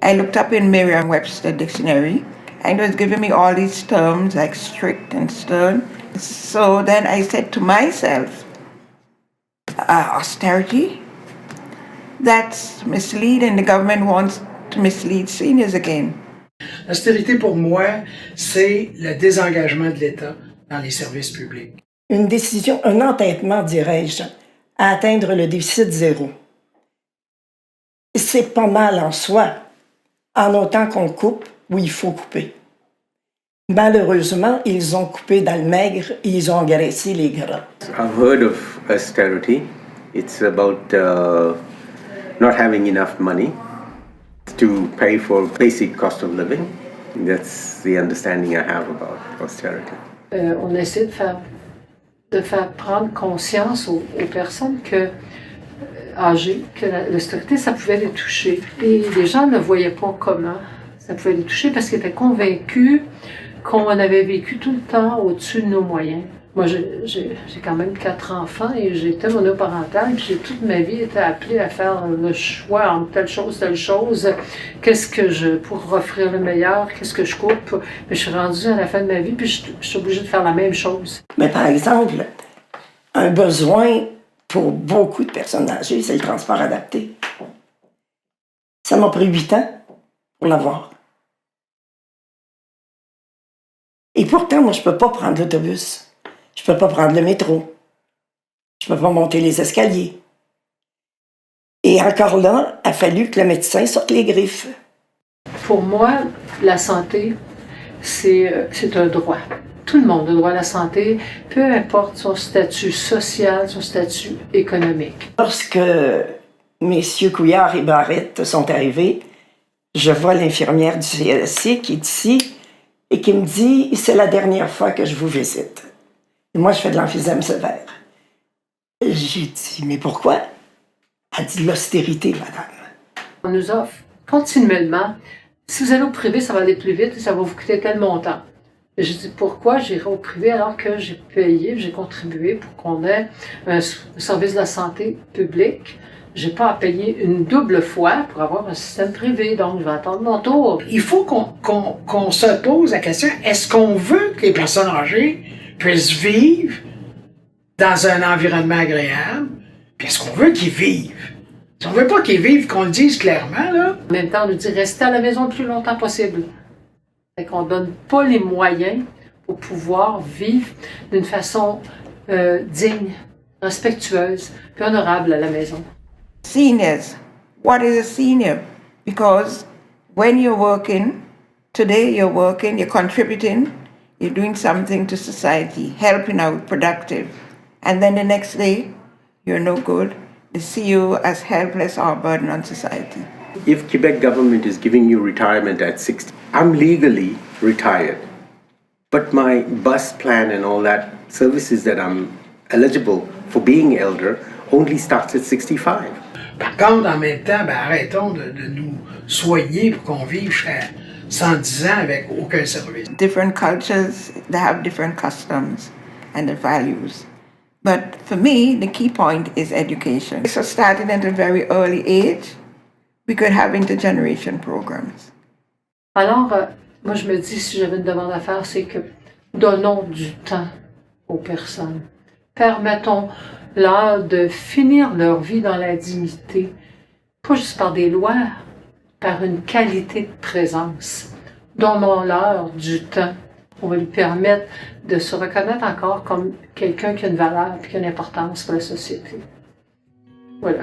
I looked up in Merriam-Webster dictionary and it was giving me all these terms like strict and stern. So then I said to myself, austerity? That's misleading. The government wants to mislead seniors again. L'austérité, pour moi, c'est le désengagement de l'État dans les services publics. Une décision, un entêtement, dirais-je, à atteindre le déficit zéro. C'est pas mal en soi, en autant qu'on coupe où il faut couper. Malheureusement, ils ont coupé dans le maigre et ils ont engraissé les gras. I've heard of austerity. It's about not having enough money to pay for basic cost of living. That's the understanding I have about austerity. On essaie de faire prendre conscience aux personnes âgées que l'austérité, ça pouvait les toucher. Et les gens ne voyaient pas comment ça pouvait les toucher parce qu'ils étaient convaincus qu'on avait vécu tout le temps au-dessus de nos moyens. Moi, j'ai quand même 4 enfants et j'étais monoparentale, puis j'ai toute ma vie été appelée à faire le choix entre telle chose. Qu'est-ce que pour offrir le meilleur, qu'est-ce que je coupe? Mais je suis rendue à la fin de ma vie, puis je suis obligée de faire la même chose. Mais par exemple, un besoin pour beaucoup de personnes âgées, c'est le transport adapté. Ça m'a pris 8 ans pour l'avoir. Et pourtant, moi, je peux pas prendre l'autobus. Je peux pas prendre le métro. Je peux pas monter les escaliers. Et encore là, il a fallu que le médecin sorte les griffes. Pour moi, la santé, c'est un droit. Tout le monde a droit à la santé, peu importe son statut social, son statut économique. Lorsque messieurs Couillard et Barrette sont arrivés, je vois l'infirmière du CLSC qui est ici et qui me dit « C'est la dernière fois que je vous visite. » Et moi, je fais de l'emphysème sévère. J'ai dit « Mais pourquoi? » Elle dit « L'austérité, madame. » On nous offre continuellement « Si vous allez au privé, ça va aller plus vite et ça va vous coûter tel montant. » Et je dis « Pourquoi j'irai au privé alors que j'ai payé, j'ai contribué pour qu'on ait un service de la santé publique? » J'ai pas à payer une double fois pour avoir un système privé, donc je vais attendre mon tour. Il faut qu'on se pose la question, est-ce qu'on veut que les personnes âgées puissent vivre dans un environnement agréable? Puis est-ce qu'on veut qu'ils vivent? Si on veut pas qu'ils vivent, qu'on le dise clairement, là. En même temps, on nous dit rester à la maison le plus longtemps possible. Fait qu'on donne pas les moyens pour pouvoir vivre d'une façon digne, respectueuse, puis honorable à la maison. Seniors. What is a senior? Because when you're working, today you're working, you're contributing, you're doing something to society, helping out, productive. And then the next day, you're no good. They see you as helpless or a burden on society. If Quebec government is giving you retirement at 60, I'm legally retired. But my bus plan and all that services that I'm eligible for being elder only starts at 65. Par contre, en même temps, arrêtons de nous soigner pour qu'on vive jusqu'à 110 ans avec aucun service. Different cultures, they have different customs and their values. But for me, the key point is education. So starting at a very early age, we could have intergeneration programs. Alors, moi je me dis, si j'avais une demande à faire, c'est que donnons du temps aux personnes. Permettons-leur de finir leur vie dans la dignité, pas juste par des lois, par une qualité de présence. Donnons-leur du temps. On va lui permettre de se reconnaître encore comme quelqu'un qui a une valeur et qui a une importance pour la société. Voilà.